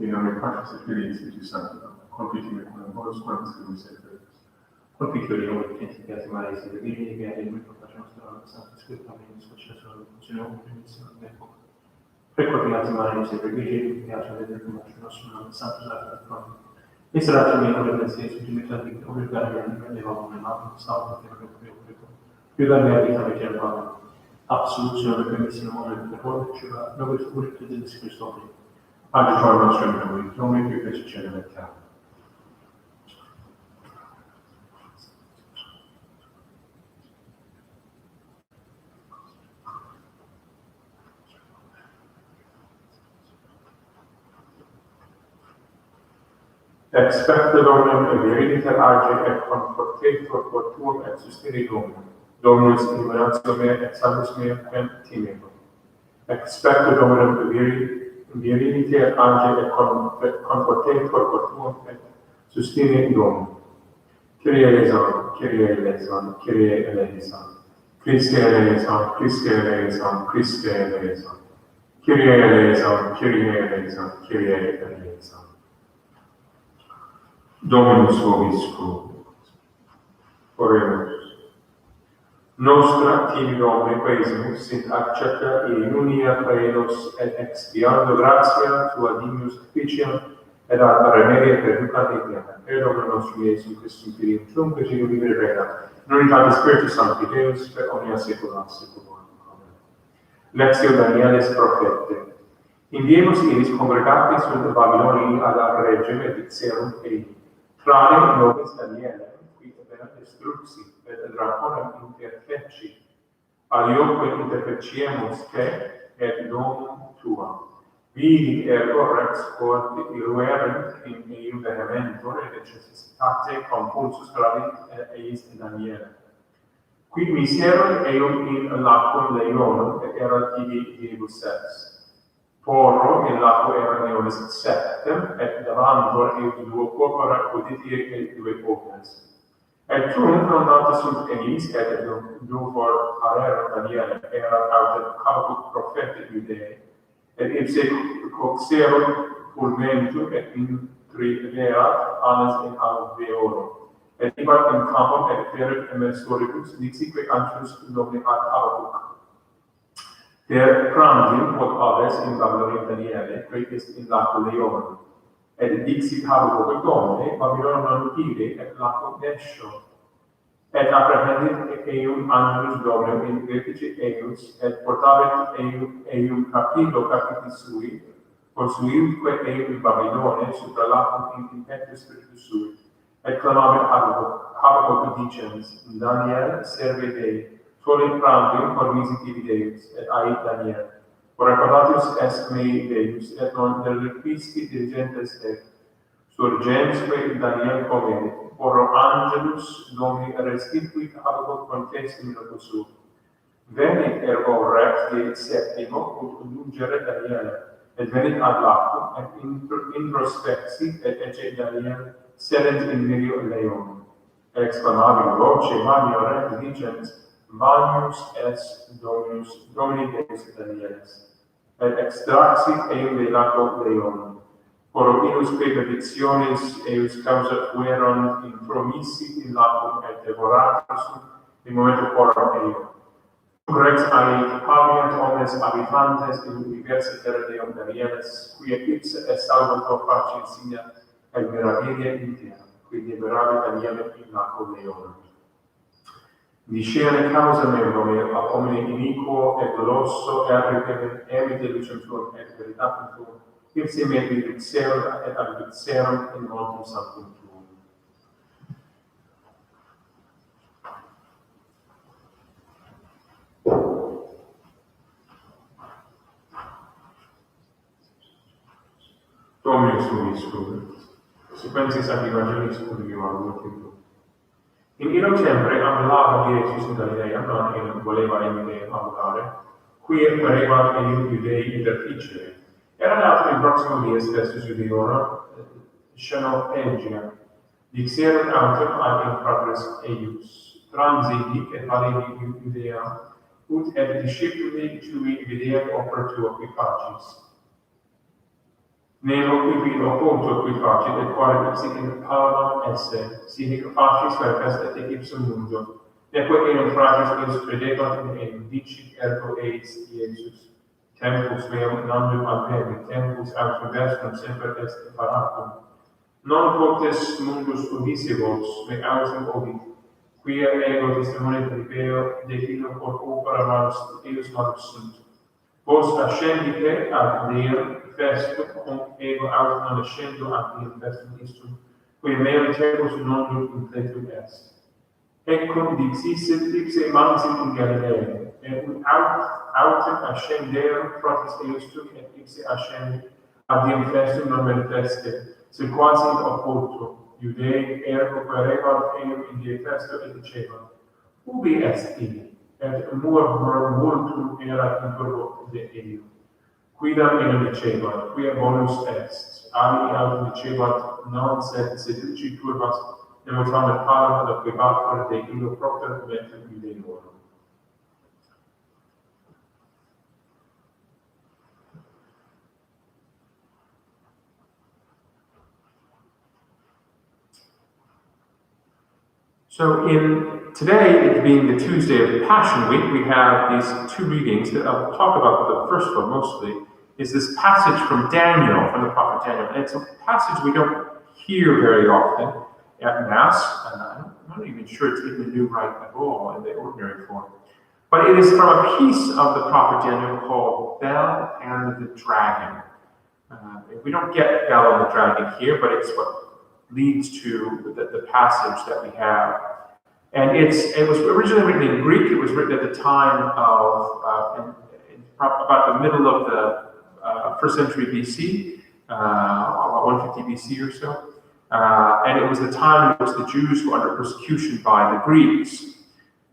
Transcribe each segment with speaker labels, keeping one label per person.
Speaker 1: in nome Patris et Filii et Spiritus Sancti, confitime cum horos quam scribus et verbis. Confitio in nome Patris et Filii et Virgini, et in nome Patris nostrum, Sancti Spiritus, Successor, Continuum, Benedictionem, et Hoc. Precordiate Marius et Virgini, et ad Vedecum Patris nostrum, Sanctus Apostolus Pronum. Miserate mea correplensis, utilitas victor, obligare mea vita, et valum natum, salve, et requiem, Piuga mea vita veterana, absolutionem et remissionem et terror, nobis urit Deus Christos. Adiutor nostrum nobis, Domine qui feci caelum et terra. Expecte Dominum et viriditer age et confortetur quod tuum et sustini Dominum. Dominus illuminatio mea et salus mea et timeo. Expecte Dominum et viriditer age et confortetur quod tuum et sustini Dominum. Kyrie eleison, Kyrie eleison, Kyrie eleison. Christe eleison, Christe eleison, Christe eleison. Kyrie eleison, Kyrie eleison, Kyrie eleison. Dominus vobiscum. Oremus. Nostra tibi Domine quaesimus sint accepta in unia caenos et expiando gratia tua dignus officium et ad remedia perducat eterna. Per Domine nostrum Iesum Christum Filium tuum, qui vivere regnat, in unitate Spiritus Sancti Deus, per omnia saecula saeculorum. Amen. Lectio Danielis Prophete. Inviemus iris congregati sunt Babilonii ad regem et dixerum ei. Trane nobis Daniele, qui erat destruxi, et draconam interfeci, alioque interfeciemus te, et nomum tua. Vidi ergo rex quod illuerent in eum vehementur et necessitate compulsus gravit eis Daniele. Qui miserum eum in lacum leonum, et erat ibi diebus sex. Porro in lato era neonis septem, et davantor eum duo corpora coditire et due omnes. Et tuum non sunt enis, et dufor parere Daniele, erat autem Habacuc prophete Judei, et ipse coxerum fulmentum et intrigerat annes in alveolo. Et ibat in campum et ferit emersoribus, dixique antius nomine ad Habacuc. Per prandium quod aves in Babylonia Daniele, quaetis in laco leonum. Et dixit Habacuc Domine, Babylon non ide et laco nescio. Et apprehendit eum angelus Dominum in vertice eius, et portabit eum capillo capitis sui, consuilque eum in Babylone supra lacum in impetus spiritus sui, et clamabit Habacuc dicens, Daniel serve Dei, soli prandium por visitivi Deus, et ait Daniel. Por recordatus est mei Deus, et non reliquisci diligentes te. Surgensque Daniel comedit, porro angelus Domini restituit Habacuc contesti minutus sum. Venit ergo rex de septimo, ut lungere Daniele, et venit ad lactum, et introspexit, et ecce Daniel sedent in medio leonum. Et exclamabit voce magno rex dicens, Magnus est Domini Deus Danielis. Et extraxit eum de laco leonum. Por inusque predictiones eius causa fueron intromissi in lacum et devoratus in momento porum eum. Rex ait habiant omnes habitantes in diversa terra Deum Danielis, quia ipse est salvator facie insignia et mirabilia in terra, qui liberabit Daniele in laco leonum. Discerne causa mea Domine, ab homine iniquo et doloso, emite lucem tuum et veritatem tuum, ipse me vixerum et ad vixerum in multum sanctum tuum. Dominus vobiscum. Sequentis ad evangelis ubium multiplum. In illo tempore ambulava Iesus in Galilea, non in voleva in Judea ambulare, quia parebat eum Judei interficere. Erat autem in proximo dies festus Judeorum, Scenopengia. Dixerunt autem ad in progress eius. Transiti et valevi Judea, ut et discipuli tui videat opera tua qui facis. Nemo ibi oponto qui facit, et quale ipsic in palmam esse, sihic facis perpest et ipsum mundo. Neque eum fratres eus credebat in eum, dicit ergo eis Iesus. Tempus meum nondum appemi, tempus autem vestrum semper est paratum. Non potes mundus udice vos, me autem obi, quia ego testimone peripeo, de illo quod opera eus malus sunt. Vos ascendite ad Deum festum, cum ego autem non ascendo ad Deum festum istum, quia meum tempus non completum est. Ecco dixisset ipse mansit in Galilea, et autem ascenderum fratres eustum, et ipse ascendit ad Deum festum non manifeste, sed quasi in opporto, Iudei ergo quaerebant eum in die festo et dicebant, ubi est ille? Et multum erat in turbo de eum. Quidam eum dicebant, quia bonus est, alii autem dicebant, non sed seduci turbas, nemotam et palam ad aquibator de illo propter mentem Iudeorum. So today, it being the Tuesday of Passion Week, we have these two readings that I'll talk about. The first one mostly is this passage from Daniel, from the prophet Daniel. And it's a passage we don't hear very often at Mass, and I'm not even sure it's in the New Rite at all in the ordinary form. But it is from a piece of the prophet Daniel called Bel and the Dragon. We don't get Bel and the Dragon here, but it's what leads to the passage that we have. And it was originally written in Greek. It was written at the time of, about the middle of the first century BC, about 150 BC or so. And it was the time in which the Jews were under persecution by the Greeks.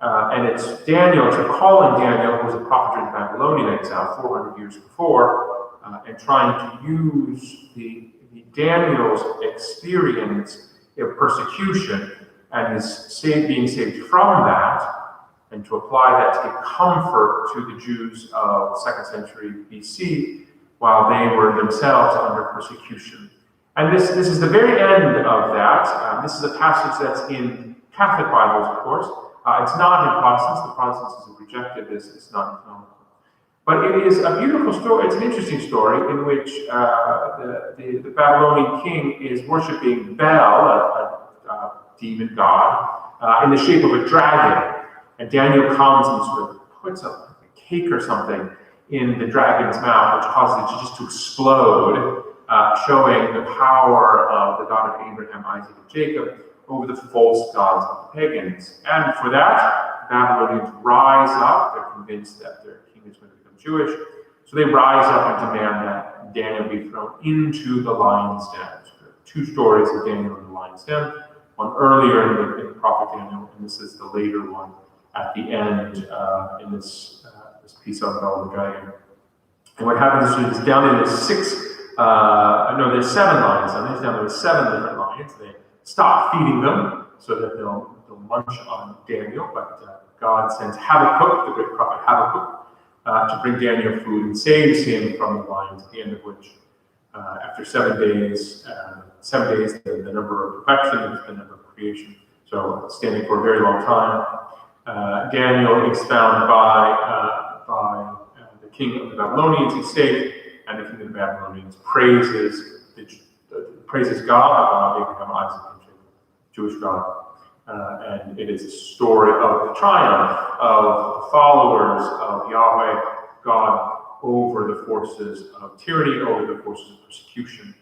Speaker 1: And it's Daniel, it's recalling Daniel, who was a prophet during the Babylonian exile 400 years before, and trying to use the Daniel's experience of persecution and his being saved from that, and to apply that to give comfort to the Jews of the 2nd century BC while they were themselves under persecution. And this is the very end of that. This is a passage that's in Catholic Bibles, of course. It's not in Protestants. The Protestants have rejected this. It's not canonical. But it is a beautiful story. It's an interesting story in which the Babylonian king is worshiping Bel, a demon god, in the shape of a dragon. And Daniel comes and sort of puts a cake or something in the dragon's mouth, which causes it just to explode, showing the power of the God of Abraham, Isaac, and Jacob over the false gods of the pagans. And for that, Babylonians rise up. They're convinced that their king is going to become Jewish. So they rise up and demand that Daniel be thrown into the lion's den. So there are two stories of Daniel in the lion's den. One earlier in the prophet Daniel, and this is the later one at the end in this piece on Bel and the Dragon. And what happens is down in the there's 7 lions. And down there are 7 different lions. They stop feeding them so that they'll munch on Daniel. But God sends Habakkuk, the great prophet Habakkuk, to bring Daniel food and saves him from the lions, at the end of which, after 7 days, 7 days, the number of perfection is the number of creation. So standing for a very long time. Daniel is found by the king of the Babylonians. He's saved, and the king of the Babylonians praises God, Abraham, Isaac, and Jacob, Jewish God. And it is a story of the triumph of the followers of Yahweh, God, over the forces of tyranny, over the forces of persecution.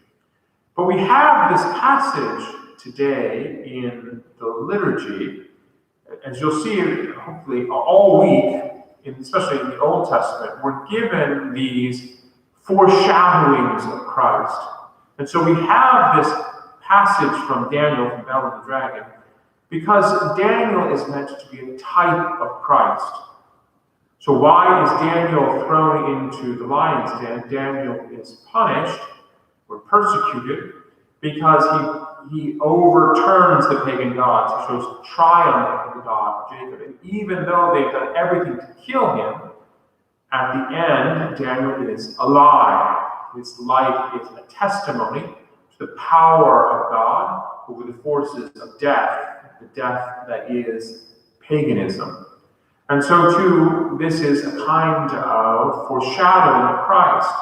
Speaker 1: But we have this passage today in the liturgy, as you'll see, hopefully, all week, especially in the Old Testament, we're given these foreshadowings of Christ. And so we have this passage from Daniel, from Bel and the Dragon, because Daniel is meant to be a type of Christ. So why is Daniel thrown into the lion's den? Daniel is punished or persecuted because he overturns the pagan gods. He shows triumph of the God of Jacob. And even though they've done everything to kill him, at the end, Daniel is alive. His life is a testimony to the power of God over the forces of death, the death that is paganism. And so too, this is a kind of foreshadowing of Christ.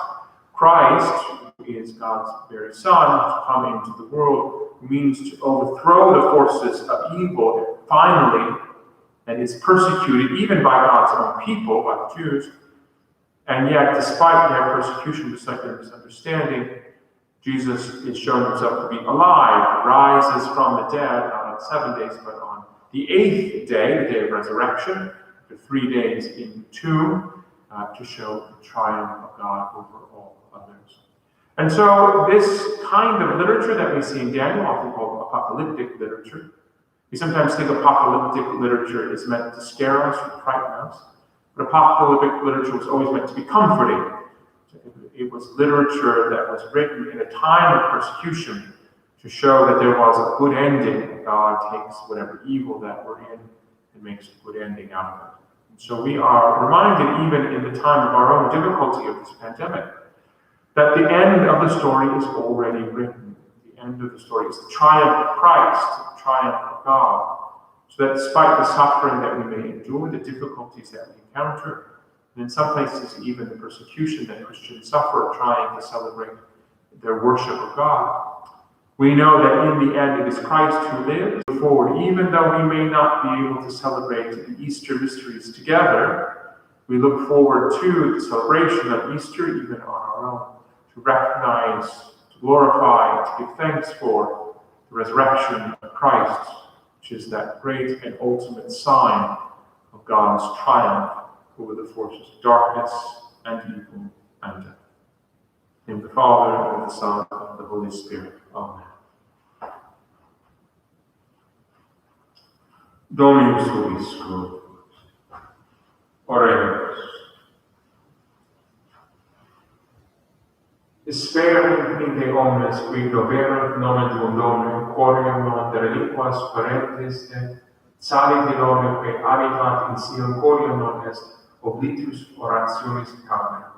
Speaker 1: Christ, who is God's very Son, to come into the world, means to overthrow the forces of evil finally, and is persecuted even by God's own people, by the Jews. And yet, despite their persecution, despite their misunderstanding, Jesus is shown himself to be alive, rises from the dead, not on 7 days, but on the 8th day, the day of resurrection, after 3 days in the tomb, to show the triumph of God over all others. And so this kind of literature that we see in Daniel, often called apocalyptic literature, we sometimes think apocalyptic literature is meant to scare us or frighten us, but apocalyptic literature was always meant to be comforting. It was literature that was written in a time of persecution to show that there was a good ending. God takes whatever evil that we're in and makes a good ending out of it. And so we are reminded, even in the time of our own difficulty of this pandemic, that the end of the story is already written. The end of the story is the triumph of Christ, the triumph of God. So that despite the suffering that we may endure, the difficulties that we encounter, and in some places even the persecution that Christians suffer trying to celebrate their worship of God, we know that in the end it is Christ who lives forward. Even though we may not be able to celebrate the Easter mysteries together, we look forward to the celebration of Easter even on our own, to recognize, to glorify, to give thanks for the resurrection of Christ, which is that great and ultimate sign of God's triumph over the forces of darkness and evil and death. In the Father, and the Son, and the Holy Spirit. Amen. Dominus vobiscum. Oremus. Esperum in te omnes qui proverunt nomen tuum Domini, quorium non de reliquas parentes te, sali de nomen que habitat in Sion, quorium non est oblitus orationis carne.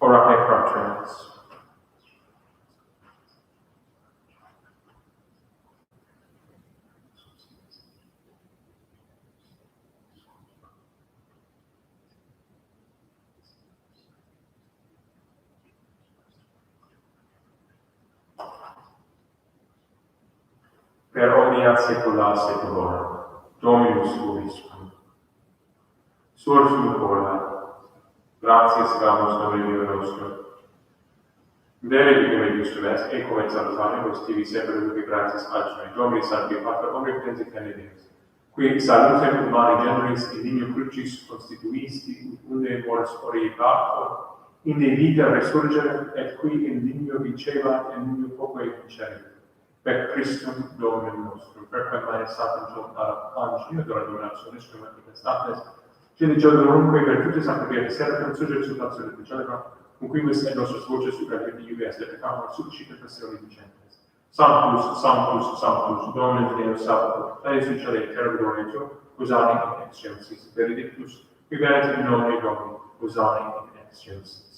Speaker 1: Orate fratres. Per omnia saecula saeculorum, Dominus vobiscum. Sursum cora, gratias damus Domini nostro. Dere dicum justum est, ecum et salutaremus tibi semper ubi gratias agine, Domini Sancti Pater omnipotens et Deus, qui salutem humani generis in digno crucis constituisti, ut unde mors origator, inde vita resurgere, et qui in digno vicebat, et digno poco vincere. Per Christum Dominum nostrum, per quem maestatem jota angio, adorationis cum manifestates, sed giornumque virtutes sanctificatis servem, surget sub absolute celebra, cum quimus et nostros voces superbit iube est pecamur subcite passione vicentes. Sanctus, Sanctus, Sanctus, Dominus Deus Sabaoth, Deus in celi et terra gloria tua, Hosanna in excelsis, benedictus, qui venit in nomine Domini, Hosanna in excelsis.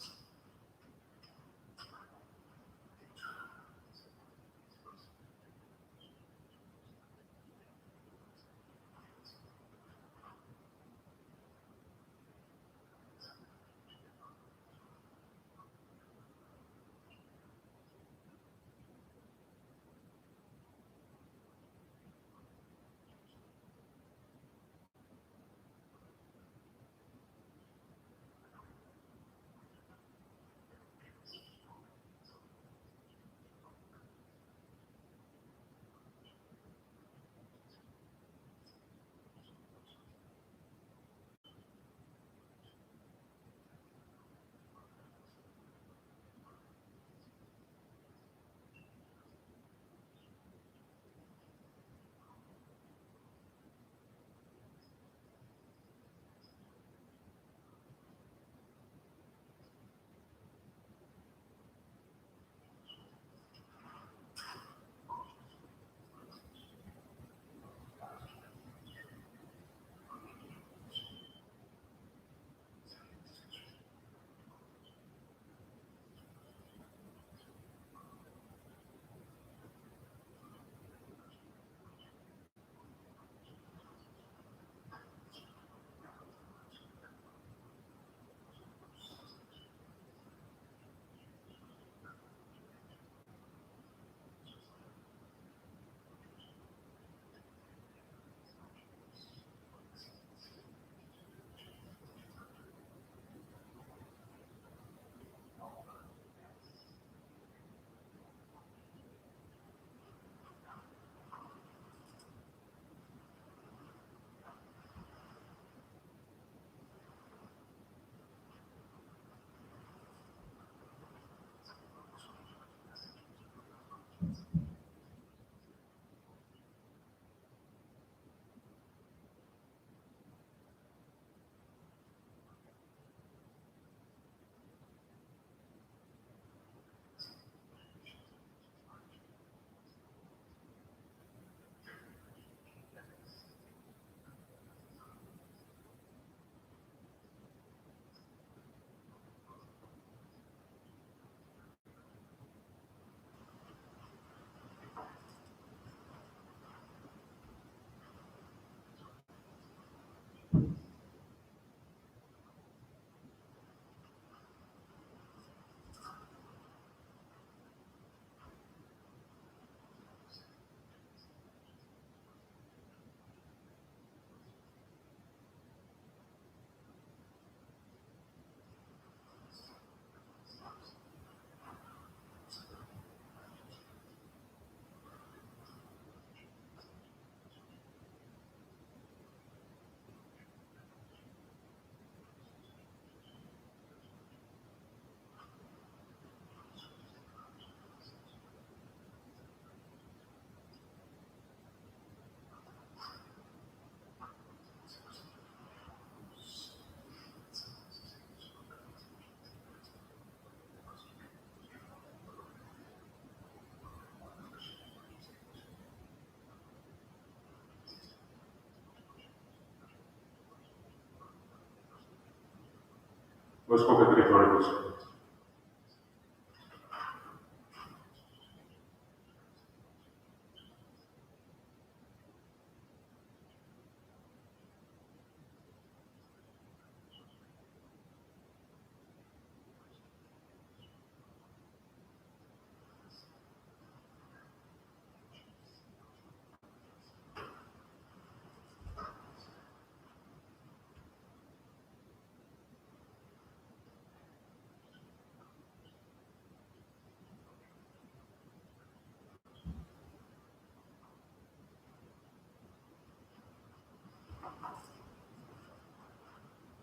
Speaker 1: vos copetritoribus.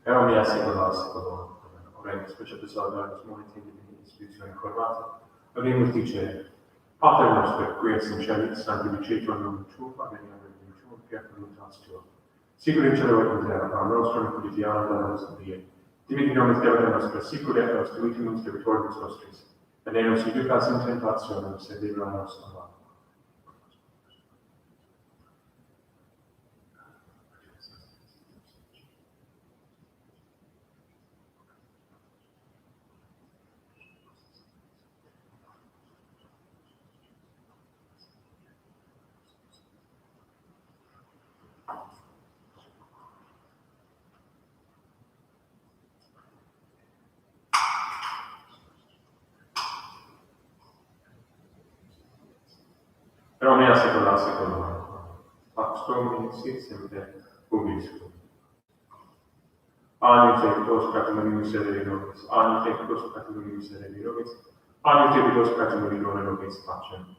Speaker 1: Era mi assicurato, ora specie episodio momenti di istituzione informatica, abbiamo dice, Pater nostro, qui es in celis, sanctificetur nomen tuum, adveniat regnum tuum, fiat voluntas tua. Sicur in cielo et in terra, pan nostrum quotidianum da nobis hodie. Dimitti nobis debita nostra, sicur et nos dimitimus debitoribus nostris. Et ne nos inducas in tentationem, sed libera nos a male. Però mi assicurassi con noi. Pax Domini sit semper ubiscum. Agnus ectos catemini miserere nobis, agnus ectos catemini miserere nobis, agnus ectos catemini nobis pacem.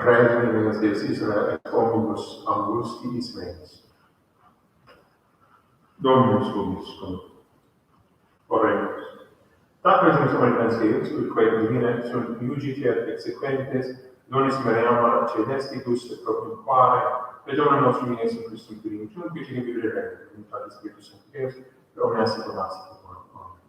Speaker 1: Rectum in Deus Israel et omnibus angustiis meis. Dominus vobiscum. Oremus. Tactus omnipotens Deus, utque divine sunt iugiter exequentes, donis meriamur celestitus proprio quare, et Dominum nostrum Iesum Christum Triumphum, qui tiene vivere regna, in Patris Spiritus Sancti Deus, et omnia saecula saeculorum. Amen.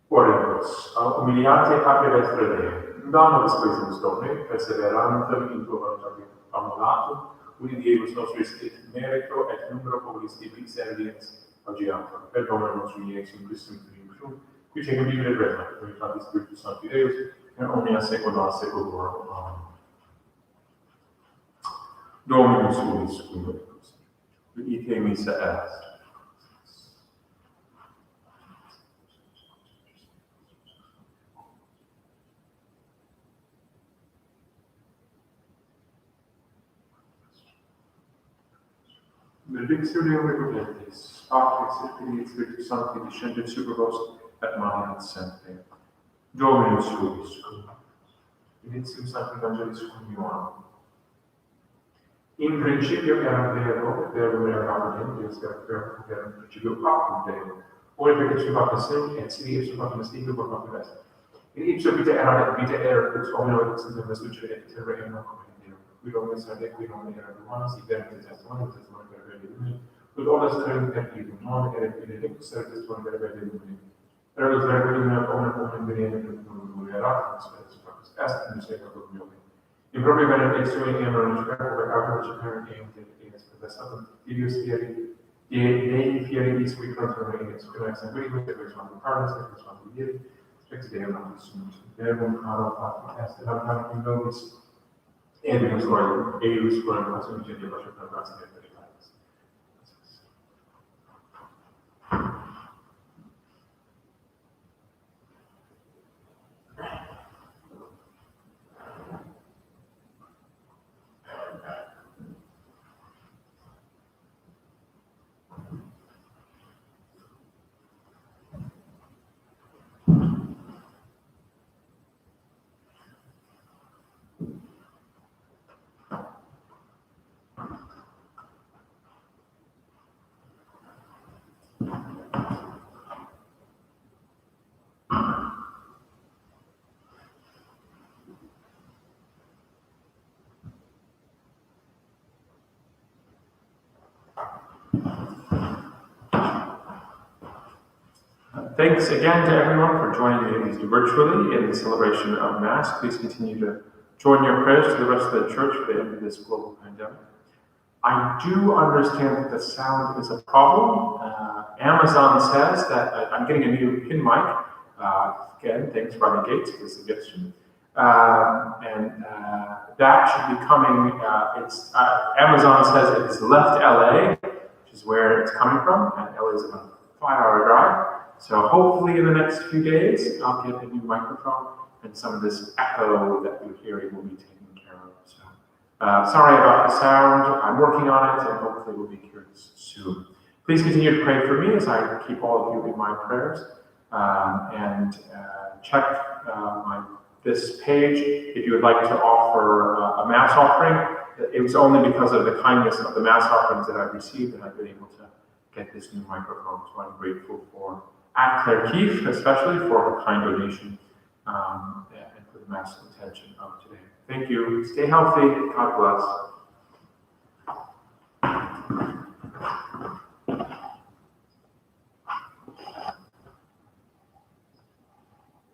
Speaker 1: Oremus, humiliate Patria vestra Dei, da nobis quesumus Domine, perseverantem in tua voluntate famulatum, uni Deus nostris et merito et numero populis Dei serviens augeatur, per Dominum nostrum Iesum Christum Triumphum, qui tiene vivere regna, in Patris Spiritus Sancti Deus, et omnia saecula saeculorum. Amen. Dominus vobiscum. Ite missa est. Benedictio Deo Omnipotentis, Patris et Filii et Spiritus Sancti, descendet super vos et maneat semper. Dominus vobiscum. Initium Sancti Evangelis cum Ioannem. In principio eram Verbo, et Verbo erat in Deus, et Verbo erat in principio apud Deo. Ora ipse factus sunt, et sibi ipse factus est, ipse factus est. In ipse vita erat, et vita erat, et omnia existens luce, et terra erat cum in Deo. Quid omnes ad equi non erat humanus, et veritatis est humanus, et non erat lumine. Quid omnes erat per idum, non erat in elictus, et non erat lumine. Erat verbo lumina, omnium venere, et non erat, et factus est, in secula lumine. In propria benedictione eam non spero per auto superior eam et professatum Deus fieri Dei fieri disqui contra me et scribes sanguinis et responde partis et responde Dei ex Deum sunt verbum caro factum est et habitavit in nobis et Deus gloria eius quorum passum in Deo per gratia et veritatis. Thanks again to everyone for joining me at least virtually in the celebration of Mass. Please continue to join your prayers to the rest of the Church for the end of this global pandemic. I do understand that the sound is a problem. Amazon says that I'm getting a new pin mic. Again, thanks, Rodney Gates, for the suggestion. That should be coming. Amazon says it's left LA, which is where it's coming from, and LA is about a 5-hour drive. So hopefully in the next few days, I'll get a new microphone and some of this echo that you're hearing will be taken care of. So sorry about the sound. I'm working on it and hopefully we'll be cured soon. Please continue to pray for me as I keep all of you in my prayers. Check this page if you would like to offer a Mass offering. It was only because of the kindness of the Mass offerings that I've received that I've been able to get this new microphone. So I'm grateful for Claire Keefe, especially for her kind donation and for the Mass intention of today. Thank you. Stay healthy. God bless.